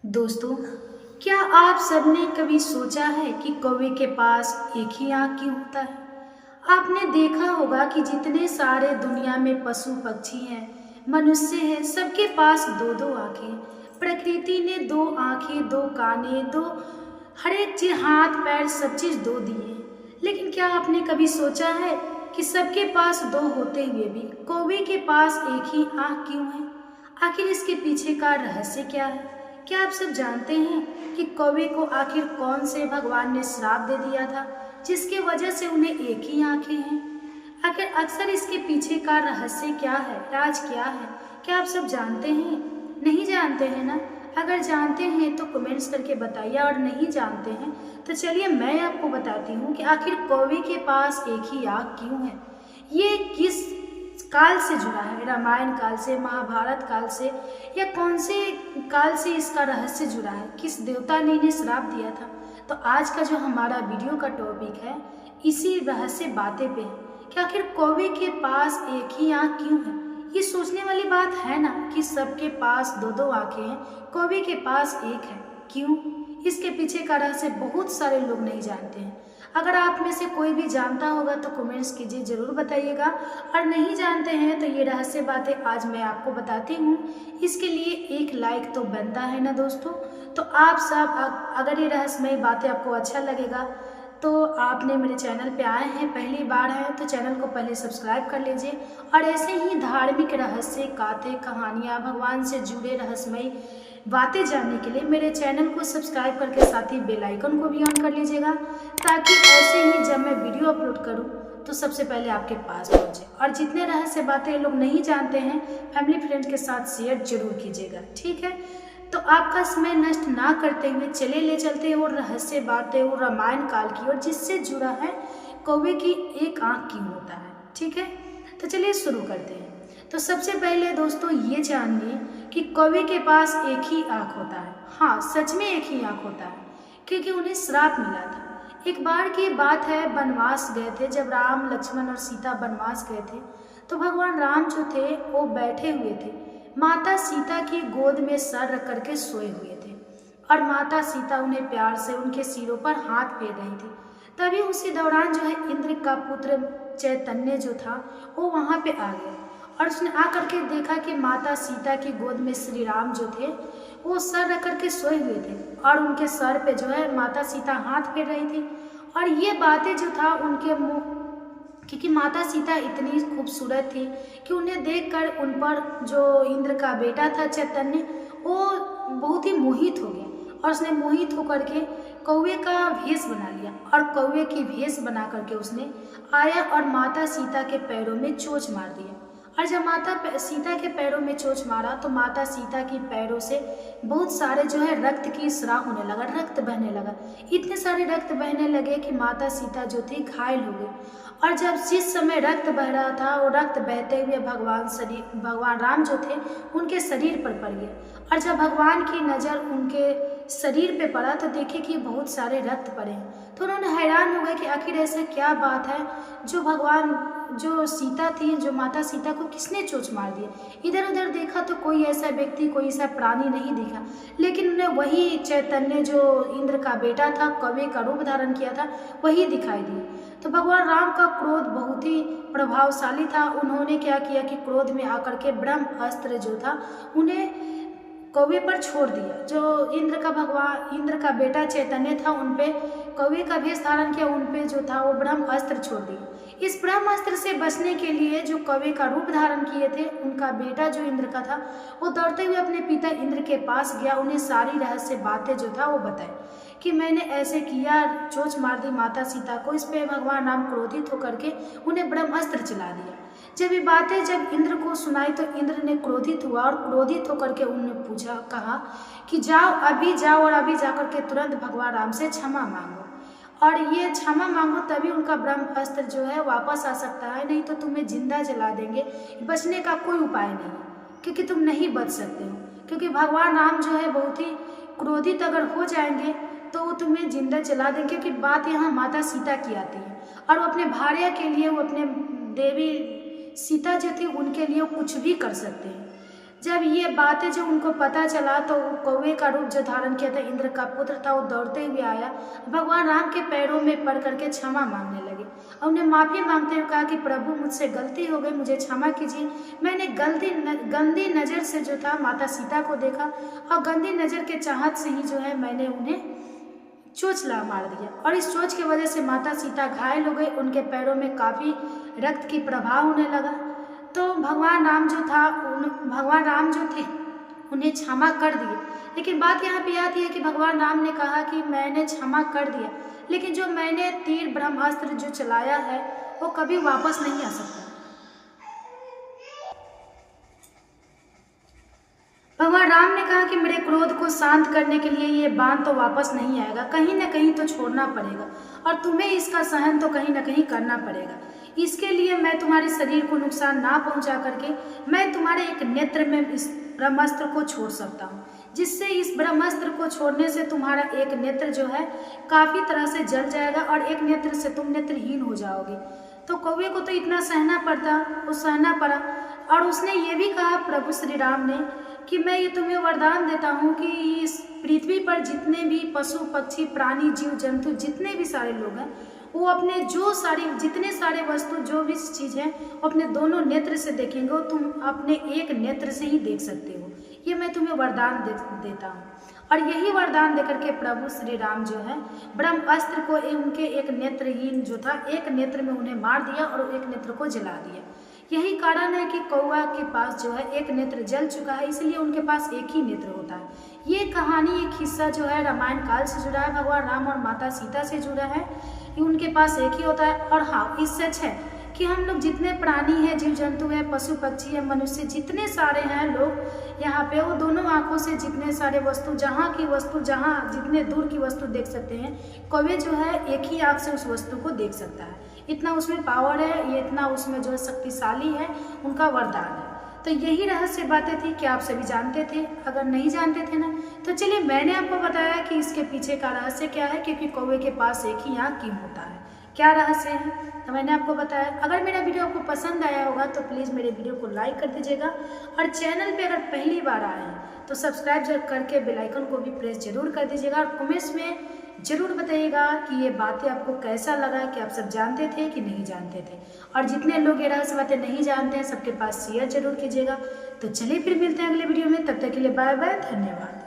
दोस्तों, क्या आप सबने कभी सोचा है कि कौवे के पास एक ही आँख क्यों होता है? आपने देखा होगा कि जितने सारे दुनिया में पशु पक्षी हैं, मनुष्य हैं, सबके पास दो दो आँखें हैं। प्रकृति ने दो आँखें, दो कानें, दो हर एक चीज, हाथ पैर सब चीज दो दी है। लेकिन क्या आपने कभी सोचा है कि सबके पास दो होते हुए भी कौवे के पास एक ही आँख क्यों है? आखिर इसके पीछे का रहस्य क्या है? क्या आप सब जानते हैं कि कौवे को आखिर कौन से भगवान ने श्राप दे दिया था जिसकी वजह से उन्हें एक ही आंखें हैं? आखिर अक्सर इसके पीछे का रहस्य क्या है, राज क्या है? क्या आप सब जानते हैं? नहीं जानते हैं ना? अगर जानते हैं तो कमेंट्स करके बताइए, और नहीं जानते हैं तो चलिए मैं आपको बताती हूँ कि आखिर कौवे के पास एक ही आँख क्यों है। ये किस काल से जुड़ा है? रामायण काल से, महाभारत काल से, या कौन से काल से इसका रहस्य जुड़ा है? किस देवता ने इन्हें श्राप दिया था? तो आज का जो हमारा वीडियो का टॉपिक है इसी रहस्य बातें पे है कि आखिर कौवे के पास एक ही आँख क्यों है। ये सोचने वाली बात है ना कि सबके पास दो दो आँखें हैं, कौवे के पास एक है, क्यों? इसके पीछे का रहस्य बहुत सारे लोग नहीं जानते हैं। अगर आप में से कोई भी जानता होगा तो कमेंट्स कीजिए, ज़रूर बताइएगा। और नहीं जानते हैं तो ये रहस्य बातें आज मैं आपको बताती हूँ। इसके लिए एक लाइक तो बनता है ना दोस्तों। तो आप सब अगर ये रहस्यमय बातें आपको अच्छा लगेगा तो आपने मेरे चैनल पे आए हैं, पहली बार हैं, तो चैनल को पहले सब्सक्राइब कर लीजिए। और ऐसे ही धार्मिक रहस्य, गाथें, कहानियाँ, भगवान से जुड़े रहस्यमय बातें जानने के लिए मेरे चैनल को सब्सक्राइब करके साथ ही बेल आइकन को भी ऑन कर लीजिएगा, ताकि ऐसे ही जब मैं वीडियो अपलोड करूं तो सबसे पहले आपके पास पहुंचे। और जितने रहस्य बातें लोग नहीं जानते हैं, फैमिली फ्रेंड के साथ शेयर जरूर कीजिएगा, ठीक है? तो आपका समय नष्ट ना करते हुए चले ले चलते हैं और रहस्य बातें और रामायण काल की, और जिससे जुड़ा है कौवे की एक आँख क्यों होता है, ठीक है? तो चलिए शुरू करते हैं। तो सबसे पहले दोस्तों ये जानिए कि कौवे के पास एक ही आँख होता है। हाँ, सच में एक ही आँख होता है, क्योंकि उन्हें श्राप मिला था। एक बार की बात है, वनवास गए थे। जब राम, लक्ष्मण और सीता वनवास गए थे तो भगवान राम जो थे वो बैठे हुए थे, माता सीता की गोद में सर रख करके सोए हुए थे, और माता सीता उन्हें प्यार से उनके सिरों पर हाथ फेर रही थी। तभी उसी दौरान जो है इंद्र का पुत्र चैतन्य जो था वो वहाँ पे आ गया, और उसने आकर के देखा कि माता सीता की गोद में श्री राम जो थे वो सर रख करके सोए हुए थे, और उनके सर पे जो है माता सीता हाथ फेर रही थी। और ये बातें जो था उनके मुंह, क्योंकि माता सीता इतनी खूबसूरत थी कि उन्हें देखकर उन पर जो इंद्र का बेटा था चैतन्य, वो बहुत ही मोहित हो गया, और उसने मोहित होकर के कौवे का भेष बना लिया, और कौवे की भेष बना करके उसने आया और माता सीता के पैरों में चोंच मार दिया। और जब माता सीता के पैरों में चोंच मारा तो माता सीता की पैरों से बहुत सारे जो है रक्त की स्राव होने लगा, रक्त बहने लगा। इतने सारे रक्त बहने लगे कि माता सीता जो थी घायल हो गई। और जब जिस समय रक्त बह रहा था, वो रक्त बहते हुए भगवान राम जो थे उनके शरीर पर पड़ गया। और जब भगवान की नज़र उनके शरीर पे पड़ा तो देखे कि बहुत सारे रक्त पड़े हैं। तो उन्होंने हैरान हो गए कि आखिर ऐसा क्या बात है, जो सीता थी, जो माता सीता को किसने चोंच मार दिया। इधर उधर देखा तो कोई ऐसा व्यक्ति, कोई ऐसा प्राणी नहीं दिखा, लेकिन उन्हें वही चैतन्य जो इंद्र का बेटा था, कौवे का रूप धारण किया था, वही दिखाई दिया। तो भगवान राम का क्रोध बहुत ही प्रभावशाली था। उन्होंने क्या किया कि क्रोध में आकर के ब्रह्म अस्त्र जो था उन्हें कौवे पर छोड़ दिया। जो इंद्र का बेटा चैतन्य था उन पे कौवे का भेष धारण किया, उन पे जो था वो ब्रह्म अस्त्र छोड़ दिया। इस ब्रह्म अस्त्र से बचने के लिए जो कौवे का रूप धारण किए थे, उनका बेटा जो इंद्र का था वो दौड़ते हुए अपने पिता इंद्र के पास गया, उन्हें सारी रहस्य बातें जो था वो बताई कि मैंने ऐसे किया, चोंच मार दी माता सीता को। इस पे भगवान राम क्रोधित होकर के उन्हें ब्रह्मास्त्र चला दिया। जब ये बातें जब इंद्र को सुनाई तो इंद्र ने क्रोधित हुआ, और क्रोधित होकर के उन्होंने कहा कि जाओ, अभी जाओ और अभी जाकर के तुरंत भगवान राम से क्षमा मांगो, और ये क्षमा मांगो, तभी उनका ब्रह्मास्त्र जो है वापस आ सकता है, नहीं तो तुम्हें जिंदा जला देंगे। बचने का कोई उपाय नहीं है, क्योंकि तुम नहीं बच सकते हो। क्योंकि भगवान राम जो है बहुत ही क्रोधित अगर हो जाएंगे तो वो तुम्हें जिंदा जला देंगे, क्योंकि बात यहाँ माता सीता की आती है, और वो अपने भार्या के लिए, वो अपने देवी सीता जो थी उनके लिए कुछ भी कर सकते हैं। जब ये बातें जो उनको पता चला तो कौवे का रूप जो धारण किया था इंद्र का पुत्र था, वो दौड़ते हुए आया, भगवान राम के पैरों में पड़ करके क्षमा मांगने लगे और उन्हें माफ़ी मांगते हुए कहा कि प्रभु मुझसे गलती हो गई, मुझे क्षमा कीजिए। मैंने गंदी नज़र से जो था माता सीता को देखा और गंदी नज़र के चाहत से ही जो है मैंने उन्हें चोंच मार दिया और इस चोंच की वजह से माता सीता घायल हो गई, उनके पैरों में काफ़ी रक्त की प्रवाह होने लगा। तो भगवान राम जो थे उन्हें क्षमा कर दिए। लेकिन बात यहाँ पे आती है कि भगवान राम ने कहा कि मैंने क्षमा कर दिया, लेकिन जो मैंने तीर ब्रह्मास्त्र जो चलाया है वो कभी वापस नहीं आ सकता। भगवान राम ने कहा कि मेरे क्रोध को शांत करने के लिए ये बाण तो वापस नहीं आएगा, कहीं ना कहीं तो छोड़ना पड़ेगा और तुम्हें इसका सहन तो कहीं ना कहीं करना पड़ेगा। इसके लिए मैं तुम्हारे शरीर को नुकसान ना पहुंचा करके मैं तुम्हारे एक नेत्र में इस ब्रह्मास्त्र को छोड़ सकता हूँ, जिससे इस ब्रह्मास्त्र को छोड़ने से तुम्हारा एक नेत्र जो है काफ़ी तरह से जल जाएगा और एक नेत्र से तुम नेत्रहीन हो जाओगे। तो कौवे को तो इतना सहना पड़ा और उसने ये भी कहा प्रभु श्री राम ने कि मैं ये तुम्हें वरदान देता हूँ कि इस पृथ्वी पर जितने भी पशु पक्षी प्राणी जीव जंतु जितने भी सारे लोग हैं वो अपने जितने सारे वस्तु जो भी चीज़ है वो अपने दोनों नेत्र से देखेंगे, तुम अपने एक नेत्र से ही देख सकते हो। ये मैं तुम्हें वरदान देता हूँ। और यही वरदान देकर के प्रभु श्री राम जो है ब्रह्मास्त्र को उनके एक नेत्रहीन जो था एक नेत्र में उन्हें मार दिया और एक नेत्र को जला दिया। यही कारण है कि कौवा के पास जो है एक नेत्र जल चुका है, इसलिए उनके पास एक ही नेत्र होता है। ये कहानी एक हिस्सा जो है रामायण काल से जुड़ा है, भगवान राम और माता सीता से जुड़ा है। उनके पास एक ही होता है। और हाँ, इस सच है कि हम लोग जितने प्राणी हैं, जीव जंतु हैं, पशु पक्षी हैं, मनुष्य जितने सारे हैं लोग यहाँ पे, वो दोनों आंखों से जितने सारे वस्तु जहाँ जितने दूर की वस्तु देख सकते हैं, कौवे जो है एक ही आंख से उस वस्तु को देख सकता है। इतना उसमें पावर है, ये इतना उसमें जो है शक्तिशाली है, उनका वरदान है। तो यही रहस्य बातें थी कि आप सभी जानते थे। अगर नहीं जानते थे ना तो चलिए मैंने आपको बताया कि इसके पीछे का रहस्य क्या है, क्योंकि कौवे के पास एक ही आँख क्यों होता है, क्या रहस्य है, तो मैंने आपको बताया। अगर मेरा वीडियो आपको पसंद आया होगा तो प्लीज़ मेरे वीडियो को लाइक कर दीजिएगा और चैनल पे अगर पहली बार आए हैं तो सब्सक्राइब करके बेल आइकन को भी प्रेस जरूर कर दीजिएगा और कमेंट्स में ज़रूर बताइएगा कि ये बातें आपको कैसा लगा, कि आप सब जानते थे कि नहीं जानते थे। और जितने लोग ये रहस्य बातें नहीं जानते हैं सबके पास शेयर जरूर कीजिएगा। तो चलिए फिर मिलते हैं अगले वीडियो में, तब तक के लिए बाय बाय, धन्यवाद।